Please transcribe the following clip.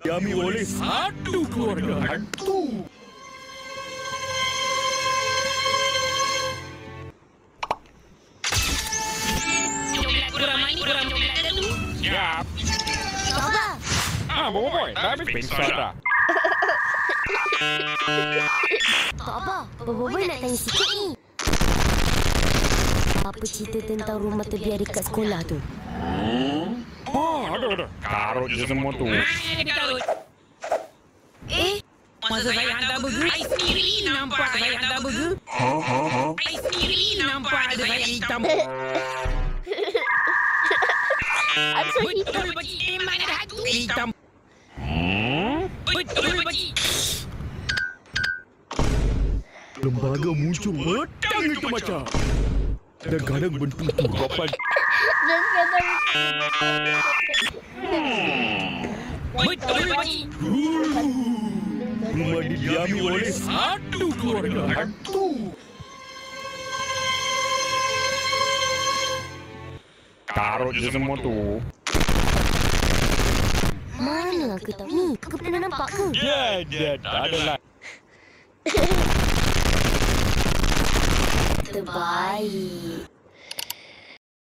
diami oleh satu keluarga hantu. Siap. Baba. Boy, dah habis pingsan dah. Tak apa. Bobo nak tanya sikit ni. Apa cerita tentang rumah terbiar dekat sekolah tu? Ada. Karut je semua tu. Masa saya hantar burger, I sendiri nampak saya hantar burger. I sendiri nampak ada saya hitam. Ada Betul bagi memang ada hantu hitam. Betul bagi. Lembaga muncul petang itu macam. Dan kadang bentuk tunggapan. Betul bagi. Rumah didiami oleh satu keluarga hantu. Karut je semua tu. Mana aku tahu ni? Kau pernah nampak ke? Ya, tak adalah. Terbaik.